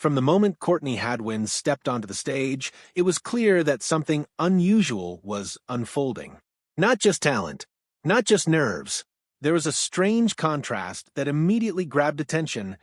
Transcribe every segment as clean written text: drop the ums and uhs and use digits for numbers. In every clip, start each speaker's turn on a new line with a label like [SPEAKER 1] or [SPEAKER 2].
[SPEAKER 1] From the moment Courtney Hadwin stepped onto the stage, it was clear that something unusual was unfolding. Not just talent, not just nerves. There was a strange contrast that immediately grabbed attention.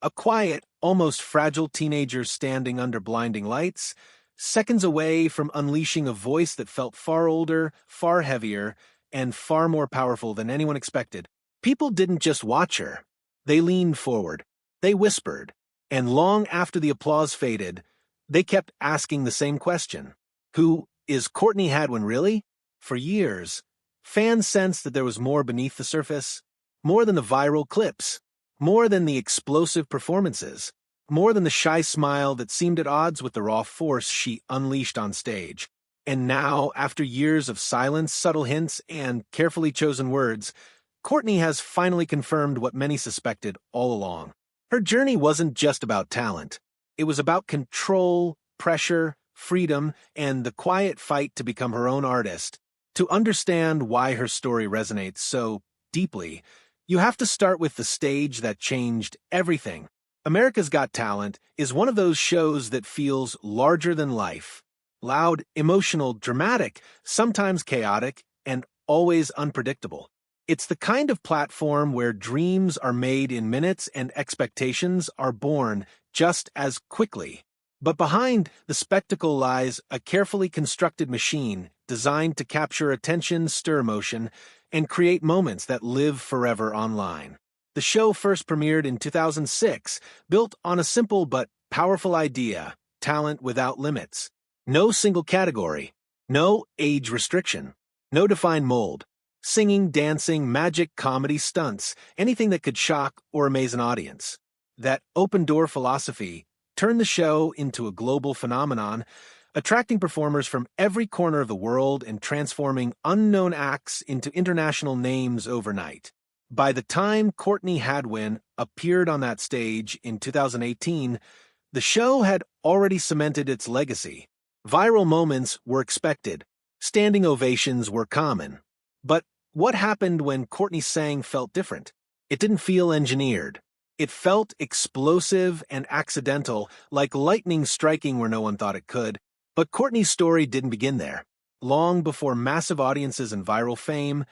[SPEAKER 1] A quiet, almost fragile teenager standing under blinding lights, seconds away from unleashing a voice that felt far older, far heavier, and far more powerful than anyone expected. People didn't just watch her. They leaned forward. They whispered. And long after the applause faded, they kept asking the same question. Who is Courtney Hadwin really? For years, fans sensed that there was more beneath the surface, more than the viral clips, more than the explosive performances, more than the shy smile that seemed at odds with the raw force she unleashed on stage. And now, after years of silence, subtle hints, and carefully chosen words, Courtney has finally confirmed what many suspected all along. Her journey wasn't just about talent. It was about control, pressure, freedom, and the quiet fight to become her own artist. To understand why her story resonates so deeply, you have to start with the stage that changed everything. America's Got Talent is one of those shows that feels larger than life. Loud, emotional, dramatic, sometimes chaotic, and always unpredictable. It's the kind of platform where dreams are made in minutes and expectations are born just as quickly. But behind the spectacle lies a carefully constructed machine designed to capture attention, stir emotion, and create moments that live forever online. The show first premiered in 2006, built on a simple but powerful idea: talent without limits. No single category, no age restriction, no defined mold. Singing, dancing, magic, comedy, stunts, anything that could shock or amaze an audience. That open-door philosophy turned the show into a global phenomenon, attracting performers from every corner of the world and transforming unknown acts into international names overnight. By the time Courtney Hadwin appeared on that stage in 2018, the show had already cemented its legacy. Viral moments were expected. Standing ovations were common. But what happened when Courtney sang felt different? It didn't feel engineered. It felt explosive and accidental, like lightning striking where no one thought it could. But Courtney's story didn't begin there. Long before massive audiences and viral fame,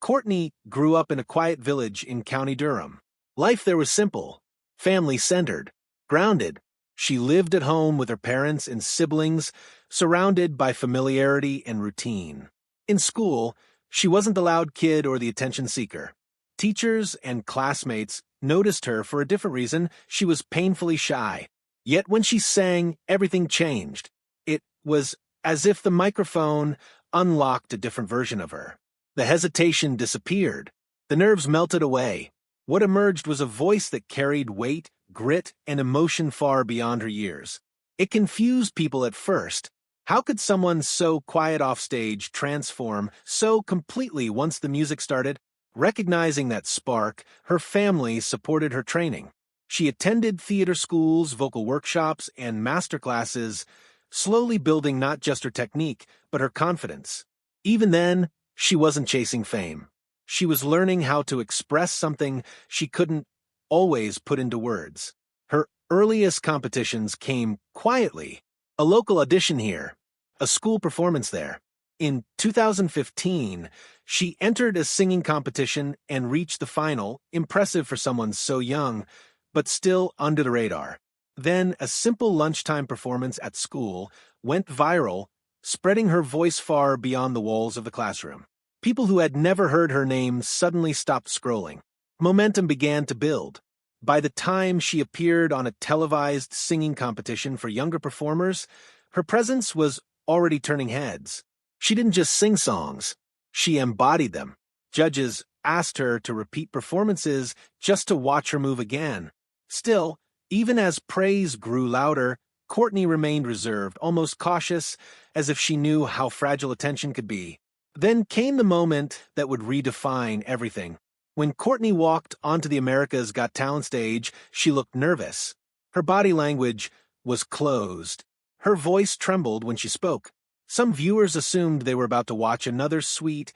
[SPEAKER 1] Courtney grew up in a quiet village in County Durham. Life there was simple, family-centered, grounded. She lived at home with her parents and siblings, surrounded by familiarity and routine. In school, she wasn't the loud kid or the attention seeker. Teachers and classmates noticed her for a different reason. She was painfully shy. Yet when she sang, everything changed. It was as if the microphone unlocked a different version of her. The hesitation disappeared. The nerves melted away. What emerged was a voice that carried weight, grit, and emotion far beyond her years. It confused people at first. How could someone so quiet off stage transform so completely once the music started? Recognizing that spark, her family supported her training. She attended theater schools, vocal workshops, and masterclasses, slowly building not just her technique, but her confidence. Even then, she wasn't chasing fame. She was learning how to express something she couldn't always put into words. Her earliest competitions came quietly. A local audition here, a school performance there. In 2015, she entered a singing competition and reached the final, impressive for someone so young, but still under the radar. Then a simple lunchtime performance at school went viral, spreading her voice far beyond the walls of the classroom. People who had never heard her name suddenly stopped scrolling. Momentum began to build. By the time she appeared on a televised singing competition for younger performers, her presence was already turning heads. She didn't just sing songs, she embodied them. Judges asked her to repeat performances just to watch her move again. Still, even as praise grew louder, Courtney remained reserved, almost cautious, as if she knew how fragile attention could be. Then came the moment that would redefine everything. When Courtney walked onto the America's Got Talent stage, she looked nervous. Her body language was closed. Her voice trembled when she spoke. Some viewers assumed they were about to watch another sweet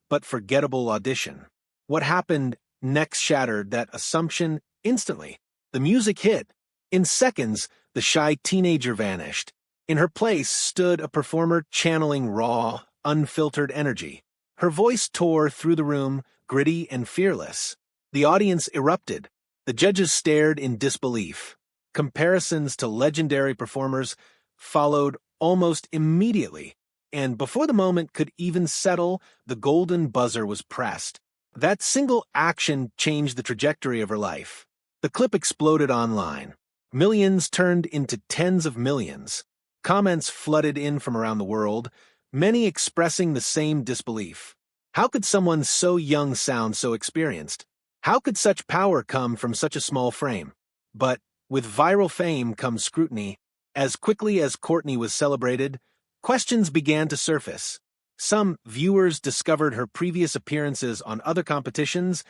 [SPEAKER 1] but forgettable audition. What happened next shattered that assumption instantly. The music hit. In seconds, The shy teenager vanished. In her place stood a performer channeling raw, unfiltered energy. Her voice tore through the room, gritty and fearless. The audience erupted. The judges stared in disbelief. Comparisons to legendary performers followed almost immediately, and before the moment could even settle, the golden buzzer was pressed. That single action changed the trajectory of her life. The clip exploded online. Millions turned into tens of millions. Comments flooded in from around the world, many expressing the same disbelief. How could someone so young sound so experienced? How could such power come from such a small frame? But with viral fame comes scrutiny. As quickly as Courtney was celebrated, questions began to surface. Some viewers discovered her previous appearances on other competitions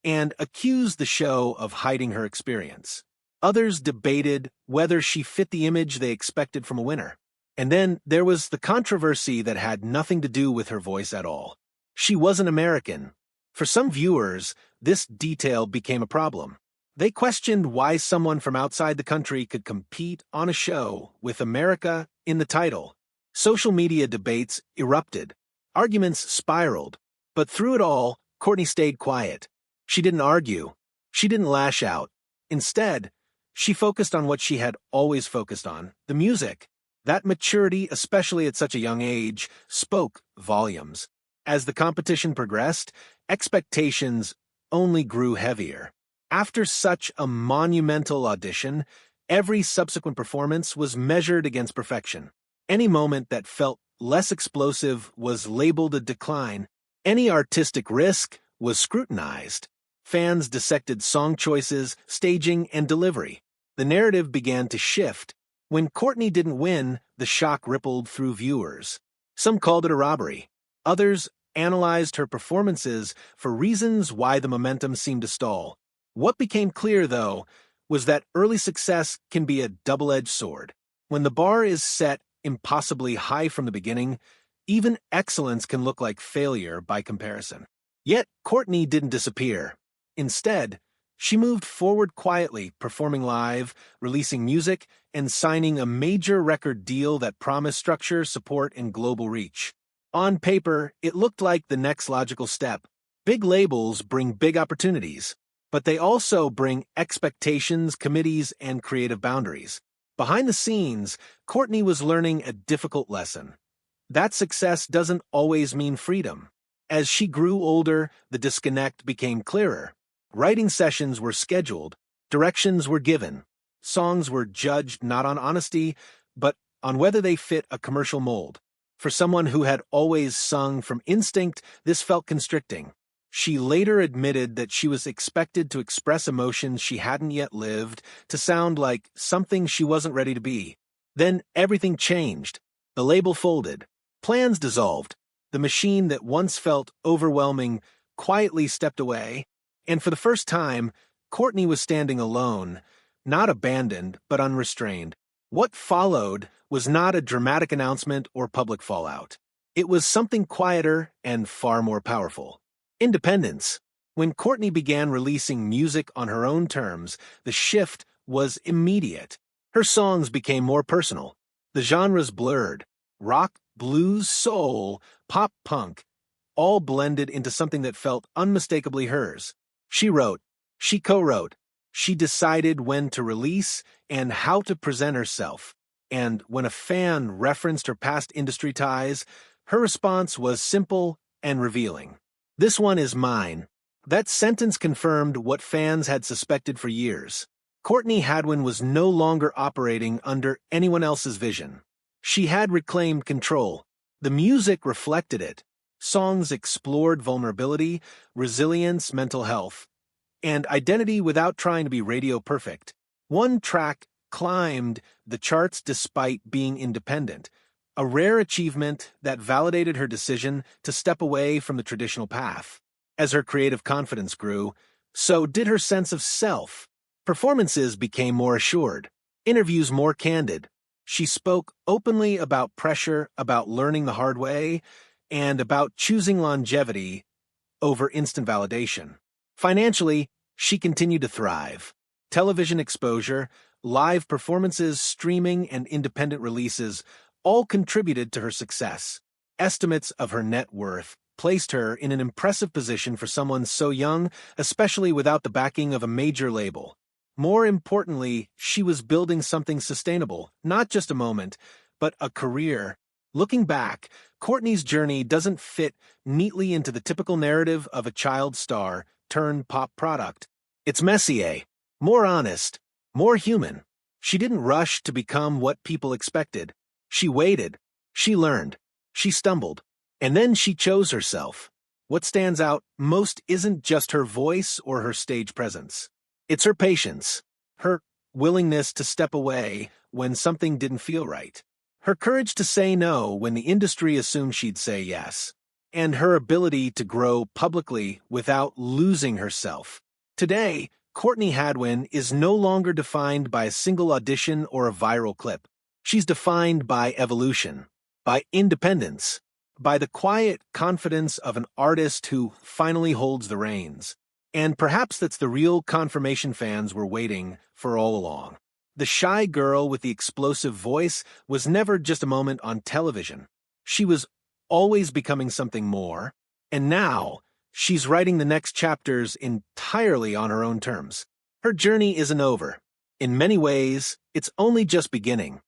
[SPEAKER 1] and accused the show of hiding her experience. Others debated whether she fit the image they expected from a winner. And then there was the controversy that had nothing to do with her voice at all. She wasn't American. For some viewers, this detail became a problem. They questioned why someone from outside the country could compete on a show with America in the title. Social media debates erupted. Arguments spiraled. But through it all, Courtney stayed quiet. She didn't argue. She didn't lash out. Instead, she focused on what she had always focused on, the music. That maturity, especially at such a young age, spoke volumes. As the competition progressed, expectations only grew heavier. After such a monumental audition, every subsequent performance was measured against perfection. Any moment that felt less explosive was labeled a decline. Any artistic risk was scrutinized. Fans dissected song choices, staging, and delivery. The narrative began to shift. When Courtney didn't win, the shock rippled through viewers. Some called it a robbery. Others analyzed her performances for reasons why the momentum seemed to stall. What became clear, though, was that early success can be a double-edged sword. When the bar is set impossibly high from the beginning, even excellence can look like failure by comparison. Yet, Courtney didn't disappear. Instead, she moved forward quietly, performing live, releasing music, and signing a major record deal that promised structure, support, and global reach. On paper, it looked like the next logical step. Big labels bring big opportunities, but they also bring expectations, committees, and creative boundaries. Behind the scenes, Courtney was learning a difficult lesson. That success doesn't always mean freedom. As she grew older, the disconnect became clearer. Writing sessions were scheduled, directions were given. Songs were judged not on honesty, but on whether they fit a commercial mold. For someone who had always sung from instinct, this felt constricting. She later admitted that she was expected to express emotions she hadn't yet lived, to sound like something she wasn't ready to be. Then everything changed. The label folded. Plans dissolved. The machine that once felt overwhelming quietly stepped away. And for the first time, Courtney was standing alone, not abandoned, but unrestrained. What followed was not a dramatic announcement or public fallout. It was something quieter and far more powerful. Independence. When Courtney began releasing music on her own terms, the shift was immediate. Her songs became more personal. The genres blurred. Rock, blues, soul, pop, punk, all blended into something that felt unmistakably hers. She wrote, she co-wrote, she decided when to release and how to present herself. And when a fan referenced her past industry ties, her response was simple and revealing. "This one is mine." That sentence confirmed what fans had suspected for years. Courtney Hadwin was no longer operating under anyone else's vision. She had reclaimed control. The music reflected it. Songs explored vulnerability, resilience, mental health, and identity without trying to be radio perfect. One track climbed the charts despite being independent, a rare achievement that validated her decision to step away from the traditional path. As her creative confidence grew, so did her sense of self. Performances became more assured, interviews more candid. She spoke openly about pressure, about learning the hard way, and about choosing longevity over instant validation. Financially, she continued to thrive. Television exposure, live performances, streaming, and independent releases all contributed to her success. Estimates of her net worth placed her in an impressive position for someone so young, especially without the backing of a major label. More importantly, she was building something sustainable, not just a moment, but a career. Looking back, Courtney's journey doesn't fit neatly into the typical narrative of a child star turned pop product. It's messier, more honest, more human. She didn't rush to become what people expected. She waited, she learned, she stumbled, and then she chose herself. What stands out most isn't just her voice or her stage presence. It's her patience, her willingness to step away when something didn't feel right, her courage to say no when the industry assumed she'd say yes, and her ability to grow publicly without losing herself. Today, Courtney Hadwin is no longer defined by a single audition or a viral clip. She's defined by evolution, by independence, by the quiet confidence of an artist who finally holds the reins. And perhaps that's the real confirmation fans were waiting for all along. The shy girl with the explosive voice was never just a moment on television. She was always becoming something more, and now she's writing the next chapters entirely on her own terms. Her journey isn't over. In many ways, it's only just beginning.